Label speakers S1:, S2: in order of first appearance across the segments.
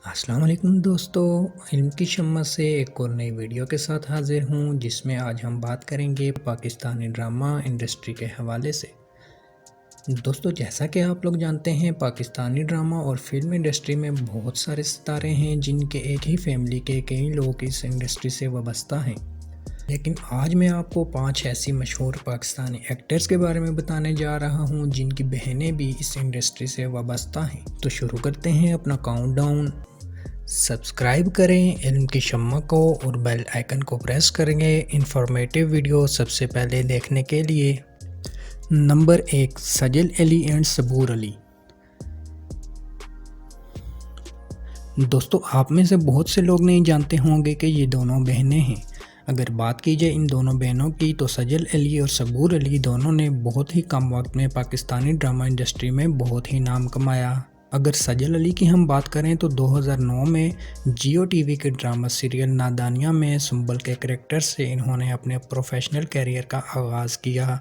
S1: अस्सलाम वालेकुम दोस्तों। इल्म की शम्मा से एक और नई वीडियो के साथ हाज़िर हूँ, जिसमें आज हम बात करेंगे पाकिस्तानी ड्रामा इंडस्ट्री के हवाले से। दोस्तों, जैसा कि आप लोग जानते हैं, पाकिस्तानी ड्रामा और फिल्म इंडस्ट्री में बहुत सारे सितारे हैं जिनके एक ही फैमिली के कई लोग इस इंडस्ट्री से वाबस्ता हैं। लेकिन आज मैं आपको 5 ऐसी मशहूर पाकिस्तानी एक्टर्स के बारे में बताने जा रहा हूं जिनकी बहनें भी इस इंडस्ट्री से वाबस्ता हैं। तो शुरू करते हैं अपना काउंटडाउन। सब्सक्राइब करें इल्म की शम्मा को और बेल आइकन को प्रेस करेंगे इंफॉर्मेटिव वीडियो सबसे पहले देखने के लिए। नंबर 1, सजल अली एंड सबूर अली। दोस्तों, आप में से बहुत से लोग नहीं जानते होंगे कि ये दोनों बहनें हैं। अगर बात की जाए इन दोनों बहनों की, तो सजल अली और सबूर अली दोनों ने बहुत ही कम वक्त में पाकिस्तानी ड्रामा इंडस्ट्री में बहुत ही नाम कमाया। अगर सजल अली की हम बात करें तो 2009 में जियो टीवी के ड्रामा सीरियल नादानिया में सुंबल के कैरेक्टर से इन्होंने अपने प्रोफेशनल कैरियर का आगाज़ किया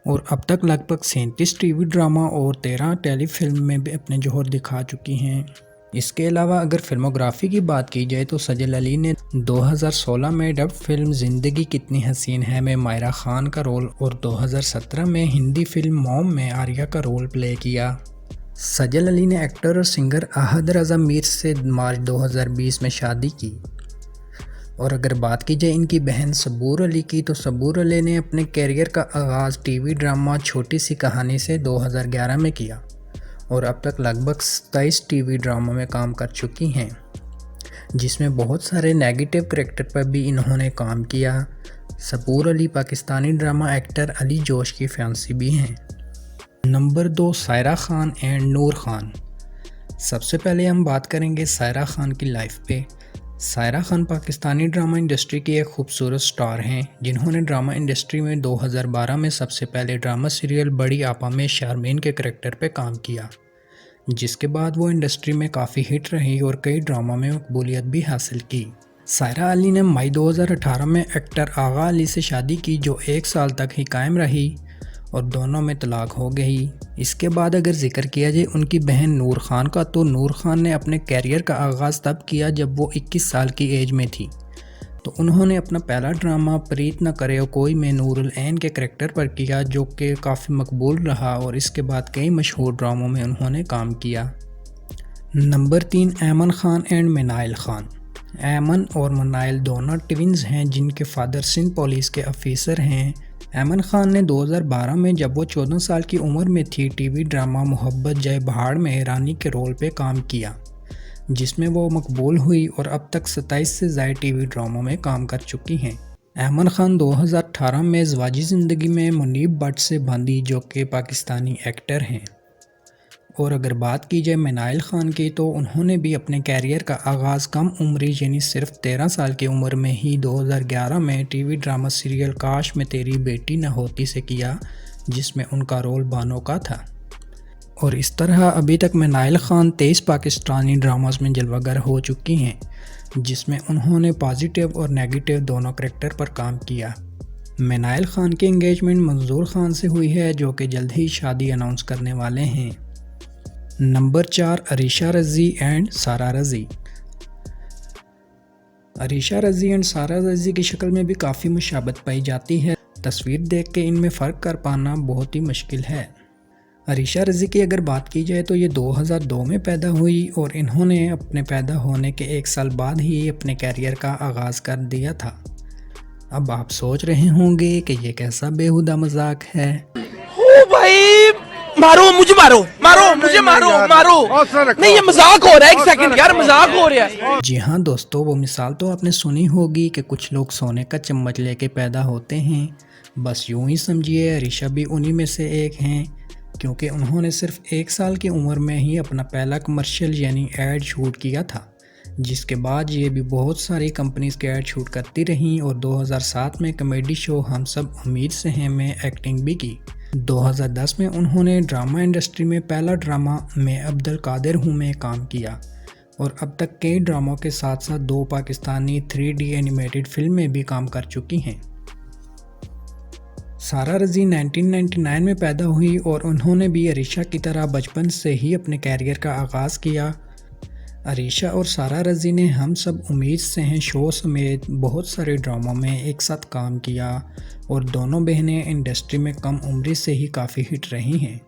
S1: और अब तक लगभग 37 टीवी ड्रामा और 13 टेली फिल्म में भी अपने जोहर दिखा चुकी हैं। इसके अलावा अगर फिल्मोग्राफी की बात की जाए तो सजल अली ने 2016 में डब फिल्म ज़िंदगी कितनी हसीन है में मायरा खान का रोल और 2017 में हिंदी फिल्म मॉम में आर्या का रोल प्ले किया। सजल अली ने एक्टर और सिंगर अहद रज़ा मीर से मार्च 2020 में शादी की। और अगर बात की जाए इनकी बहन सबूर अली की, तो सबूर अली ने अपने कैरियर का आगाज़ टीवी ड्रामा छोटी सी कहानी से 2011 में किया और अब तक लगभग 27 टीवी ड्रामा में काम कर चुकी हैं, जिसमें बहुत सारे नेगेटिव कैरेक्टर पर भी इन्होंने काम किया। सबूर अली पाकिस्तानी ड्रामा एक्टर अली जोश की फैंसी भी हैं। नंबर 2, सायरा खान एंड नूर खान। सबसे पहले हम बात करेंगे सायरा खान की लाइफ पे। सायरा खान पाकिस्तानी ड्रामा इंडस्ट्री की एक खूबसूरत स्टार हैं, जिन्होंने ड्रामा इंडस्ट्री में 2012 में सबसे पहले ड्रामा सीरियल बड़ी आपा में शारमीन के करैक्टर पे काम किया, जिसके बाद वो इंडस्ट्री में काफ़ी हिट रही और कई ड्रामा में मकबूलियत भी हासिल की। सायरा अली ने मई 2018 में एक्टर आगा अली से शादी की, जो 1 साल तक ही कायम रही और दोनों में तलाक हो गई। इसके बाद अगर जिक्र किया जाए उनकी बहन नूर खान का, तो नूर खान ने अपने कैरियर का आगाज़ तब किया जब वो 21 साल की एज में थी। तो उन्होंने अपना पहला ड्रामा प्रीत न करे कोई में नूरुल ऐन के करैक्टर पर किया, जो कि काफ़ी मकबूल रहा और इसके बाद कई मशहूर ड्रामों में उन्होंने काम किया। Number 3, Aiman Khan and Manail Khan. ऐमन और मनाइल दोनों ट्विन्स हैं जिनके फादर सिंध पुलिस के अफीसर हैं। ऐमन खान ने 2012 में जब वो 14 साल की उम्र में थी टीवी ड्रामा मोहब्बत जय पहाड़ में रानी के रोल पे काम किया, जिसमें वो मकबूल हुई और अब तक 27 से ज़ायद टीवी ड्रामों में काम कर चुकी हैं। ऐमन खान 2018 में ज़वाजी ज़िंदगी में मुनीब भट्ट से बंधी, जो कि पाकिस्तानी एक्टर हैं। और अगर बात की जाए मनाइल खान की, तो उन्होंने भी अपने कैरियर का आगाज़ कम उम्री यानी सिर्फ 13 साल की उम्र में ही 2011 में टीवी ड्रामा सीरियल काश में तेरी बेटी न होती से किया, जिसमें उनका रोल बानो का था। और इस तरह अभी तक मनाइल खान 23 पाकिस्तानी ड्रामास में जलवागर हो चुकी हैं, जिसमें उन्होंने पॉजिटिव और नेगेटिव दोनों करैक्टर पर काम किया। मनाइल खान की एंगेजमेंट मंजूर खान से हुई है, जो कि जल्द ही शादी अनाउंस करने वाले हैं। नंबर 4, अरीशा रज़ी एंड सारा रज़ी। अरीशा रज़ी एंड सारा रज़ी की शक्ल में भी काफ़ी मुशाबत पाई जाती है। तस्वीर देख के इनमें फ़र्क कर पाना बहुत ही मुश्किल है। अरीशा रज़ी की अगर बात की जाए तो ये 2002 में पैदा हुई और इन्होंने अपने पैदा होने के 1 साल बाद ही अपने कैरियर का आगाज़ कर दिया था। अब आप सोच रहे होंगे कि ये कैसा बेहुदा मजाक है।
S2: ओ भाई, मारो मुझे, मारो मारो मुझे, मारो मारो, नहीं ये मजाक हो रहा है। 1 सेकंड यार, मजाक हो रहा है।
S1: जी हाँ दोस्तों, वो मिसाल तो आपने सुनी होगी कि कुछ लोग सोने का चम्मच लेके पैदा होते हैं। बस यूं ही समझिए, अरीशा भी उन्हीं में से एक हैं, क्योंकि उन्होंने सिर्फ 1 साल की उम्र में ही अपना पहला कमर्शियल यानी एड शूट किया था, जिसके बाद ये भी बहुत सारी कंपनीज़ के ऐड शूट करती रहीं और 2007 में कॉमेडी शो हम सब उम्मीद से हैं में एक्टिंग भी की। 2010 में उन्होंने ड्रामा इंडस्ट्री में पहला ड्रामा मैं अब्दुल कादिर हूँ में काम किया और अब तक कई ड्रामों के साथ साथ 2 पाकिस्तानी 3D एनिमेटेड फिल्म में भी काम कर चुकी हैं। सारा रज़ी 1999 में पैदा हुई और उन्होंने भी अरीशा की तरह बचपन से ही अपने कैरियर का आगाज़ किया। عریشہ اور سارا رضی نے ہم سب امید سے ہیں شو سمیت بہت سارے ڈراموں میں ایک ساتھ کام کیا اور دونوں بہنیں انڈسٹری میں کم عمری سے ہی کافی ہٹ رہی ہیں۔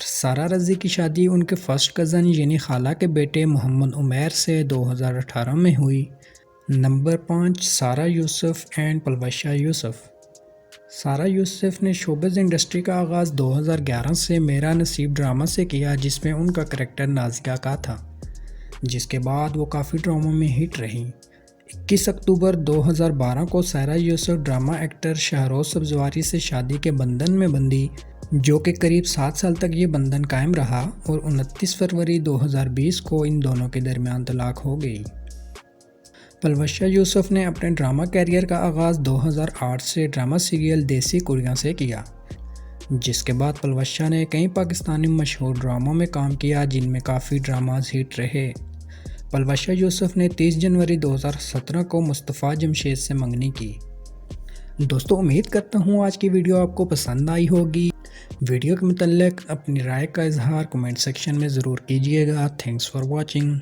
S1: سارا رضی کی شادی ان کے فرسٹ کزن یعنی خالہ کے بیٹے محمد عمیر سے 2018 میں ہوئی۔ نمبر 5، سارا یوسف اینڈ پلوشہ یوسف۔ سارا یوسف نے شوبز انڈسٹری کا آغاز 2011 سے میرا نصیب ڈرامہ سے کیا، جس میں ان کا کریکٹر نازیہ کا تھا، جس کے بعد وہ کافی ڈراموں میں ہٹ رہیں۔ 21 اکتوبر 2012 کو سارا یوسف ڈرامہ ایکٹر شہروز سبزواری سے شادی کے بندھن میں بندھی، جو کہ قریب 7 سال تک یہ بندھن قائم رہا اور 29 فروری 2020 کو ان دونوں کے درمیان طلاق ہو گئی۔ پلوشہ یوسف نے اپنے ڈرامہ کیریئر کا آغاز 2008 سے ڈرامہ سیریل دیسی کڑیاں سے کیا، جس کے بعد پلوشہ نے کئی پاکستانی مشہور ڈراموں میں کام کیا جن میں کافی ڈراماز ہٹ رہے۔ پلوشہ یوسف نے 30 جنوری 2017 کو مصطفیٰ جمشید سے منگنی کی۔ دوستو، امید کرتا ہوں آج کی ویڈیو آپ کو پسند آئی ہوگی۔ ویڈیو کے متعلق اپنی رائے کا اظہار کمنٹ سیکشن میں ضرور کیجیے گا۔ Thanks for watching.